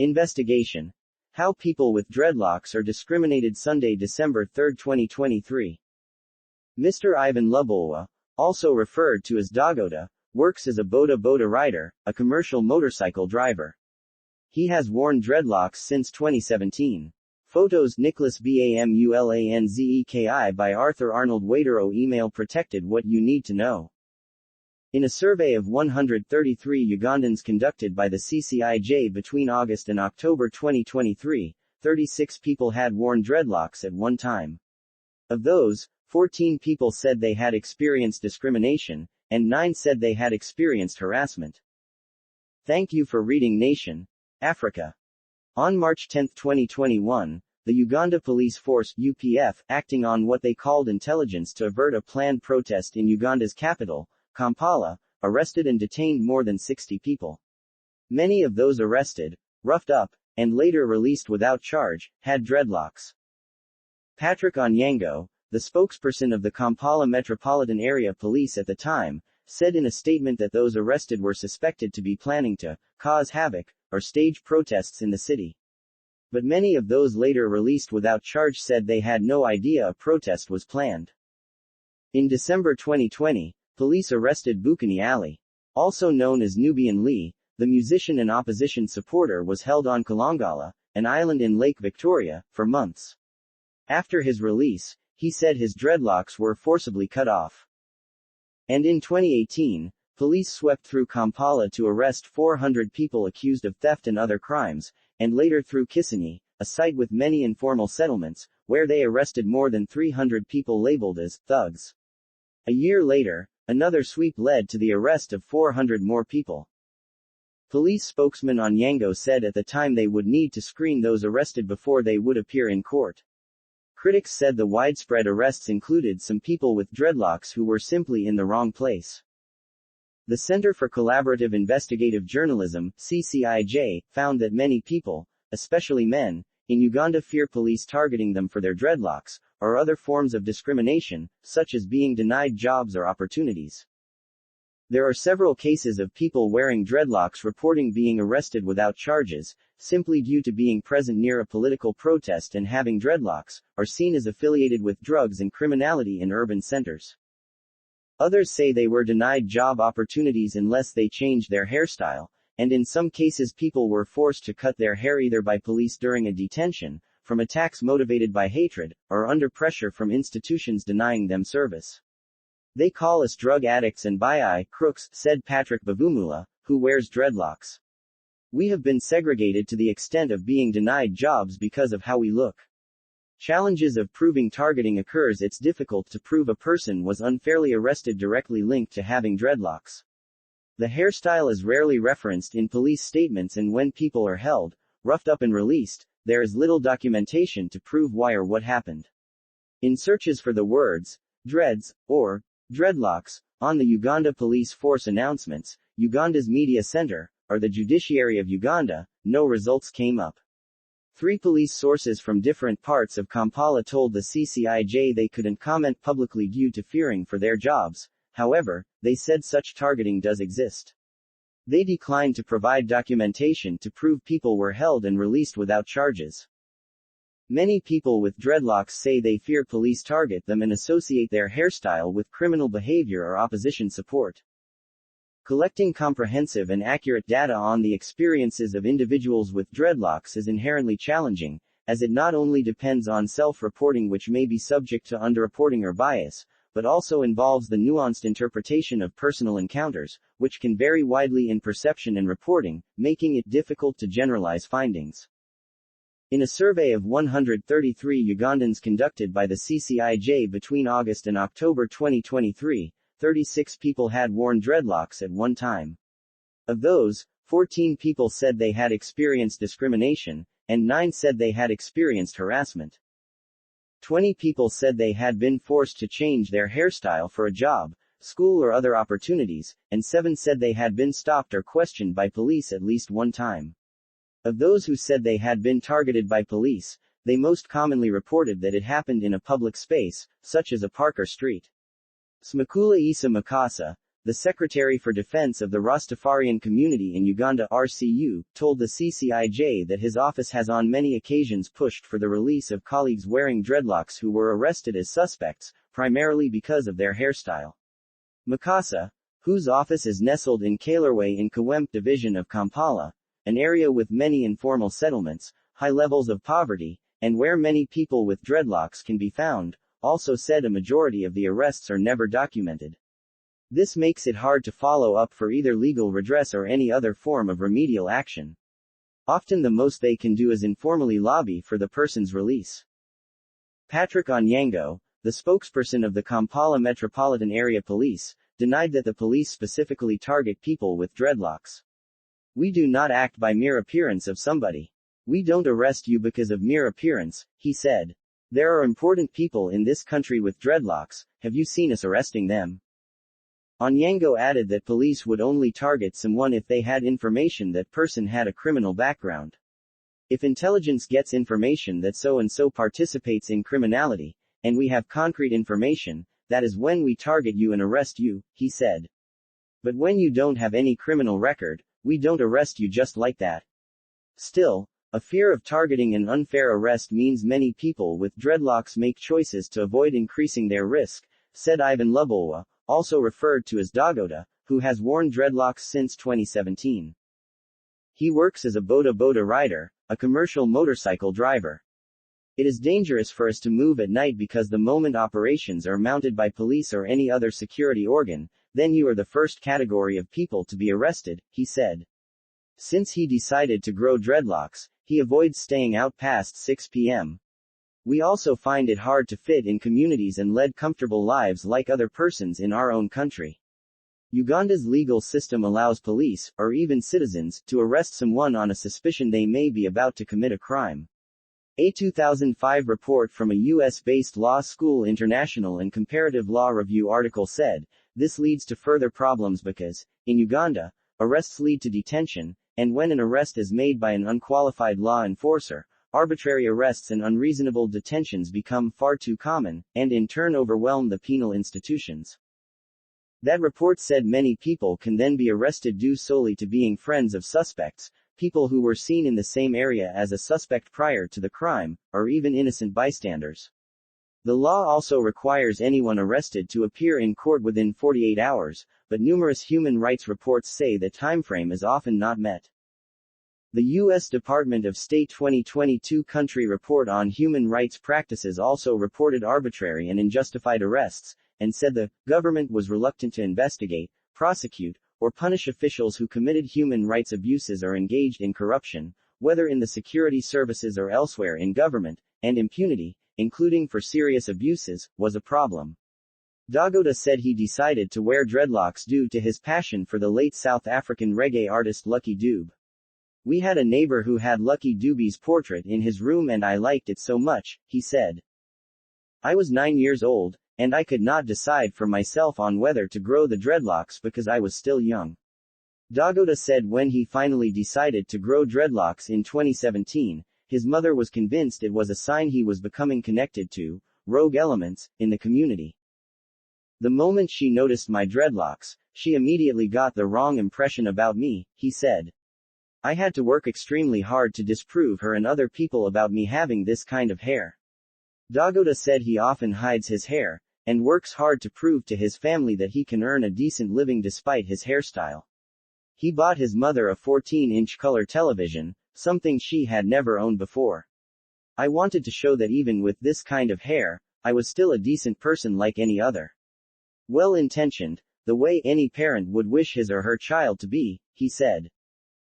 Investigation. How people with dreadlocks are discriminated. Sunday, December 3, 2023. Mr. Ivan Lubulwa, also referred to as Dogota, works as a boda rider, a commercial motorcycle driver. He has worn dreadlocks since 2017. Photos Nicholas BAMULANZEKI by Arthur Arnold Wadero. Email protected. What you need to know. In a survey of 133 Ugandans conducted by the CCIJ between August and October 2023, 36 people had worn dreadlocks at one time. Of those, 14 people said they had experienced discrimination, and 9 said they had experienced harassment. Thank you for reading NATION.AFRICA. On March 10, 2021, the Uganda Police Force, UPF, acting on what they called intelligence to avert a planned protest in Uganda's capital, Kampala, arrested and detained more than 60 people. Many of those arrested, roughed up, and later released without charge, had dreadlocks. Patrick Onyango, the spokesperson of the Kampala Metropolitan Area Police at the time, said in a statement that those arrested were suspected to be planning to cause havoc or stage protests in the city. But many of those later released without charge said they had no idea a protest was planned. In December 2020, police arrested Bukani Ali, also known as Nubian Lee. The musician and opposition supporter was held on Kalangala, an island in Lake Victoria, for months. After his release, he said his dreadlocks were forcibly cut off. And in 2018, police swept through Kampala to arrest 400 people accused of theft and other crimes, and later through Kisini, a site with many informal settlements, where they arrested more than 300 people labeled as thugs. A year later, another sweep led to the arrest of 400 more people. Police spokesman Onyango said at the time they would need to screen those arrested before they would appear in court. Critics said the widespread arrests included some people with dreadlocks who were simply in the wrong place. The Center for Collaborative Investigative Journalism, CCIJ, found that many people, especially men, in Uganda fear police targeting them for their dreadlocks, or other forms of discrimination, such as being denied jobs or opportunities. There are several cases of people wearing dreadlocks reporting being arrested without charges, simply due to being present near a political protest and having dreadlocks, or seen as affiliated with drugs and criminality in urban centers. Others say they were denied job opportunities unless they changed their hairstyle, and in some cases people were forced to cut their hair either by police during a detention, from attacks motivated by hatred, or under pressure from institutions denying them service. They call us drug addicts and crooks, said Patrick Bavumula, who wears dreadlocks. We have been segregated to the extent of being denied jobs because of how we look. Challenges of proving targeting occurs. It's difficult to prove a person was unfairly arrested directly linked to having dreadlocks. The hairstyle is rarely referenced in police statements, and when people are held, roughed up and released, there is little documentation to prove why or what happened. In searches for the words, dreads, or dreadlocks, on the Uganda Police Force announcements, Uganda's Media Center, or the Judiciary of Uganda, no results came up. 3 police sources from different parts of Kampala told the CCIJ they couldn't comment publicly due to fearing for their jobs. However, they said such targeting does exist. They declined to provide documentation to prove people were held and released without charges. Many people with dreadlocks say they fear police target them and associate their hairstyle with criminal behavior or opposition support. Collecting comprehensive and accurate data on the experiences of individuals with dreadlocks is inherently challenging, as it not only depends on self-reporting, which may be subject to underreporting or bias, but also involves the nuanced interpretation of personal encounters, which can vary widely in perception and reporting, making it difficult to generalize findings. In a survey of 133 Ugandans conducted by the CCIJ between August and October 2023, 36 people had worn dreadlocks at one time. Of those, 14 people said they had experienced discrimination, and 9 said they had experienced harassment. 20 people said they had been forced to change their hairstyle for a job, school or other opportunities, and 7 said they had been stopped or questioned by police at least one time. Of those who said they had been targeted by police, they most commonly reported that it happened in a public space, such as a park or street. Smakula Isa Makasa, the Secretary for Defense of the Rastafarian Community in Uganda (RCU), told the CCIJ that his office has on many occasions pushed for the release of colleagues wearing dreadlocks who were arrested as suspects, primarily because of their hairstyle. Mukasa, whose office is nestled in Kalerwe in Kawempe division of Kampala, an area with many informal settlements, high levels of poverty, and where many people with dreadlocks can be found, also said a majority of the arrests are never documented. This makes it hard to follow up for either legal redress or any other form of remedial action. Often the most they can do is informally lobby for the person's release. Patrick Onyango, the spokesperson of the Kampala Metropolitan Area Police, denied that the police specifically target people with dreadlocks. "We do not act by mere appearance of somebody. We don't arrest you because of mere appearance," he said. "There are important people in this country with dreadlocks, have you seen us arresting them?" Onyango added that police would only target someone if they had information that person had a criminal background. "If intelligence gets information that so-and-so participates in criminality, and we have concrete information, that is when we target you and arrest you," he said. "But when you don't have any criminal record, we don't arrest you just like that." Still, a fear of targeting and unfair arrest means many people with dreadlocks make choices to avoid increasing their risk, said Ivan Lubulwa, also referred to as Dogota, who has worn dreadlocks since 2017. He works as a boda rider, a commercial motorcycle driver. "It is dangerous for us to move at night because the moment operations are mounted by police or any other security organ, then you are the first category of people to be arrested," he said. Since he decided to grow dreadlocks, he avoids staying out past 6 p.m. "We also find it hard to fit in communities and lead comfortable lives like other persons in our own country." Uganda's legal system allows police, or even citizens, to arrest someone on a suspicion they may be about to commit a crime. A 2005 report from a U.S.-based law school International and Comparative Law Review article said, this leads to further problems because, in Uganda, arrests lead to detention, and when an arrest is made by an unqualified law enforcer, arbitrary arrests and unreasonable detentions become far too common, and in turn overwhelm the penal institutions. That report said many people can then be arrested due solely to being friends of suspects, people who were seen in the same area as a suspect prior to the crime, or even innocent bystanders. The law also requires anyone arrested to appear in court within 48 hours, but numerous human rights reports say the timeframe is often not met. The U.S. Department of State 2022 Country Report on Human Rights Practices also reported arbitrary and unjustified arrests, and said the government was reluctant to investigate, prosecute, or punish officials who committed human rights abuses or engaged in corruption, whether in the security services or elsewhere in government, and impunity, including for serious abuses, was a problem. Dogota said he decided to wear dreadlocks due to his passion for the late South African reggae artist Lucky Dube. "We had a neighbor who had Lucky Dube's portrait in his room and I liked it so much," he said. "I was 9 years old, and I could not decide for myself on whether to grow the dreadlocks because I was still young." Dogota said when he finally decided to grow dreadlocks in 2017, his mother was convinced it was a sign he was becoming connected to rogue elements in the community. "The moment she noticed my dreadlocks, she immediately got the wrong impression about me," he said. "I had to work extremely hard to disprove her and other people about me having this kind of hair." Dogota said he often hides his hair, and works hard to prove to his family that he can earn a decent living despite his hairstyle. He bought his mother a 14-inch color television, something she had never owned before. "I wanted to show that even with this kind of hair, I was still a decent person like any other. Well-intentioned, the way any parent would wish his or her child to be," he said.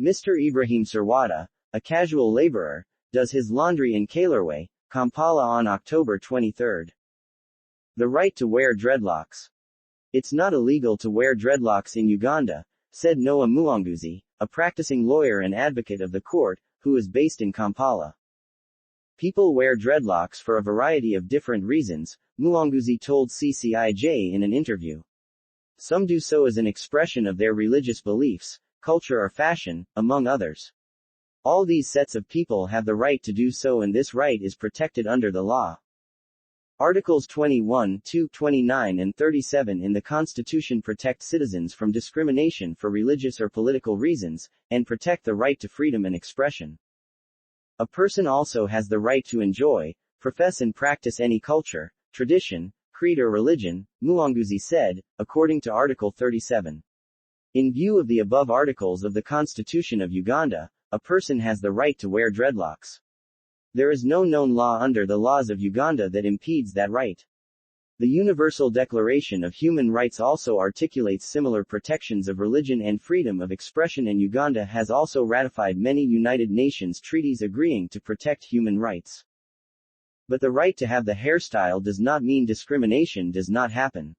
Mr. Ibrahim Sirwada, a casual laborer, does his laundry in Kalerwe, Kampala on October 23. The right to wear dreadlocks. "It's not illegal to wear dreadlocks in Uganda," said Noah Muanguzi, a practicing lawyer and advocate of the court, who is based in Kampala. "People wear dreadlocks for a variety of different reasons," Muanguzi told CCIJ in an interview. "Some do so as an expression of their religious beliefs, culture or fashion, among others. All these sets of people have the right to do so and this right is protected under the law." Articles 21, 2, 29 and 37 in the Constitution protect citizens from discrimination for religious or political reasons, and protect the right to freedom and expression. A person also has the right to enjoy, profess and practice any culture, tradition, creed or religion, Mulanguzi said, according to Article 37. In view of the above articles of the Constitution of Uganda, a person has the right to wear dreadlocks. There is no known law under the laws of Uganda that impedes that right. The Universal Declaration of Human Rights also articulates similar protections of religion and freedom of expression, and Uganda has also ratified many United Nations treaties agreeing to protect human rights. But the right to have the hairstyle does not mean discrimination does not happen.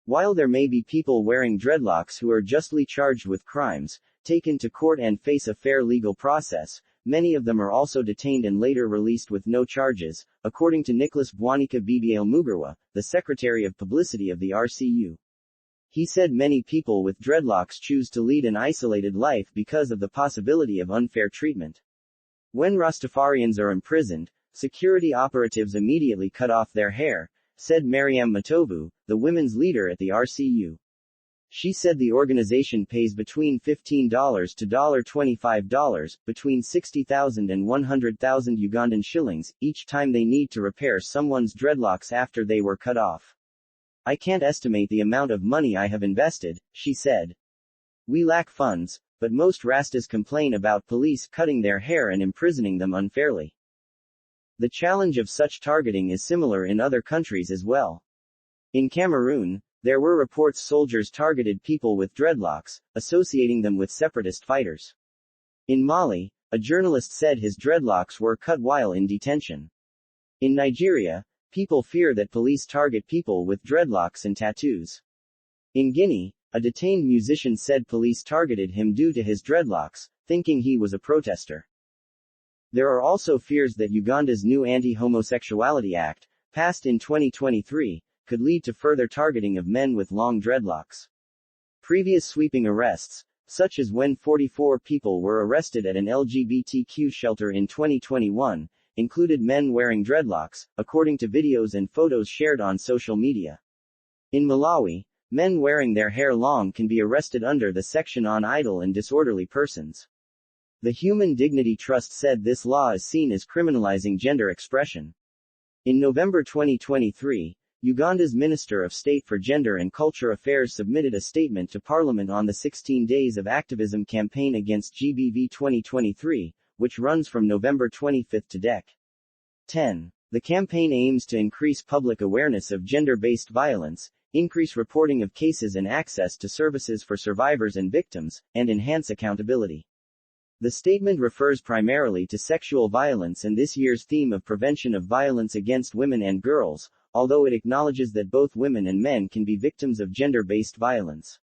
While there may be people wearing dreadlocks who are justly charged with crimes, taken to court and face a fair legal process, many of them are also detained and later released with no charges, according to Nicholas Bwanika Lubulwa, the Secretary of Publicity of the RCU. He said many people with dreadlocks choose to lead an isolated life because of the possibility of unfair treatment. When Rastafarians are imprisoned, security operatives immediately cut off their hair, said Mariam Matovu, the women's leader at the RCU. She said the organization pays between $15 to $25, between 60,000 and 100,000 Ugandan shillings, each time they need to repair someone's dreadlocks after they were cut off. I can't estimate the amount of money I have invested, she said. We lack funds, but most Rastas complain about police cutting their hair and imprisoning them unfairly. The challenge of such targeting is similar in other countries as well. In Cameroon, there were reports soldiers targeted people with dreadlocks, associating them with separatist fighters. In Mali, a journalist said his dreadlocks were cut while in detention. In Nigeria, people fear that police target people with dreadlocks and tattoos. In Guinea, a detained musician said police targeted him due to his dreadlocks, thinking he was a protester. There are also fears that Uganda's new Anti-Homosexuality Act, passed in 2023, could lead to further targeting of men with long dreadlocks. Previous sweeping arrests, such as when 44 people were arrested at an LGBTQ shelter in 2021, included men wearing dreadlocks, according to videos and photos shared on social media. In Malawi, men wearing their hair long can be arrested under the section on idle and disorderly persons. The Human Dignity Trust said this law is seen as criminalizing gender expression. In November 2023, Uganda's Minister of State for Gender and Culture Affairs submitted a statement to Parliament on the 16 Days of Activism campaign against GBV 2023, which runs from November 25 to Dec. 10. The campaign aims to increase public awareness of gender-based violence, increase reporting of cases and access to services for survivors and victims, and enhance accountability. The statement refers primarily to sexual violence and this year's theme of prevention of violence against women and girls, although it acknowledges that both women and men can be victims of gender-based violence.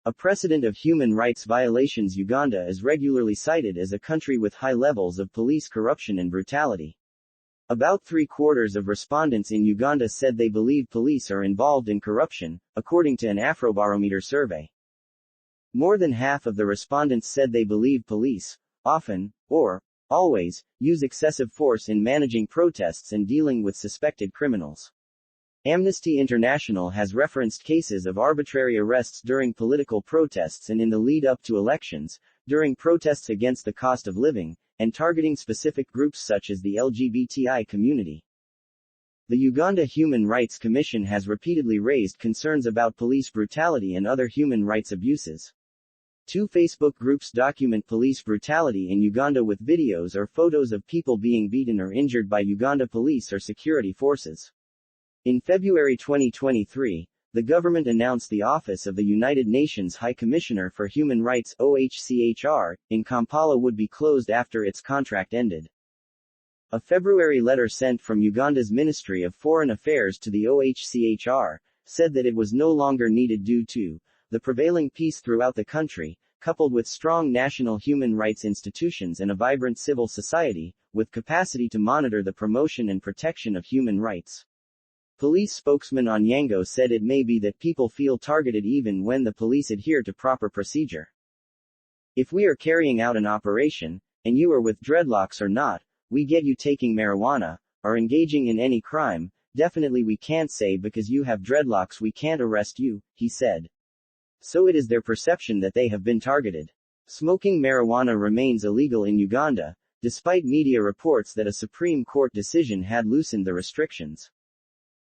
A precedent of human rights violations. Uganda is regularly cited as a country with high levels of police corruption and brutality. About 3/4 of respondents in Uganda said they believe police are involved in corruption, according to an Afrobarometer survey. More than half of the respondents said they believe police, often, or always, use excessive force in managing protests and dealing with suspected criminals. Amnesty International has referenced cases of arbitrary arrests during political protests and in the lead-up to elections, during protests against the cost of living, and targeting specific groups such as the LGBTI community. The Uganda Human Rights Commission has repeatedly raised concerns about police brutality and other human rights abuses. 2 Facebook groups document police brutality in Uganda with videos or photos of people being beaten or injured by Uganda police or security forces. In February 2023, the government announced the Office of the United Nations High Commissioner for Human Rights (OHCHR) in Kampala would be closed after its contract ended. A February letter sent from Uganda's Ministry of Foreign Affairs to the OHCHR said that it was no longer needed due to the prevailing peace throughout the country, coupled with strong national human rights institutions and a vibrant civil society, with capacity to monitor the promotion and protection of human rights. Police spokesman Onyango said it may be that people feel targeted even when the police adhere to proper procedure. If we are carrying out an operation, and you are with dreadlocks or not, we get you taking marijuana, or engaging in any crime, definitely we can't say because you have dreadlocks we can't arrest you, he said. So it is their perception that they have been targeted. Smoking marijuana remains illegal in Uganda, despite media reports that a Supreme Court decision had loosened the restrictions.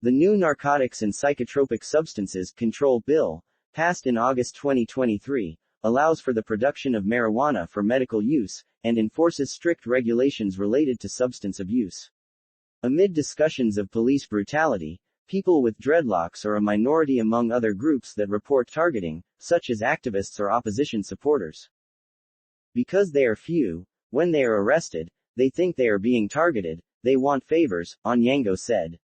The new Narcotics and Psychotropic Substances Control Bill, passed in August 2023, allows for the production of marijuana for medical use, and enforces strict regulations related to substance abuse. Amid discussions of police brutality, people with dreadlocks are a minority among other groups that report targeting, such as activists or opposition supporters. Because they are few, when they are arrested, they think they are being targeted, they want favors, Onyango said.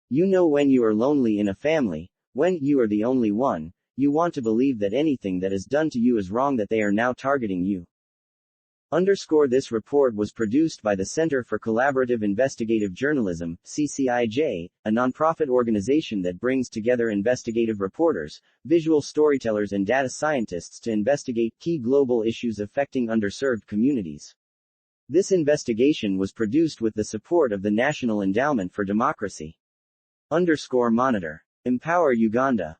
You know, when you are lonely in a family, when you are the only one, you want to believe that anything that is done to you is wrong, that they are now targeting you. This report was produced by the Center for Collaborative Investigative Journalism, CCIJ, a nonprofit organization that brings together investigative reporters, visual storytellers and data scientists to investigate key global issues affecting underserved communities. This investigation was produced with the support of the National Endowment for Democracy. _Monitor. Empower Uganda.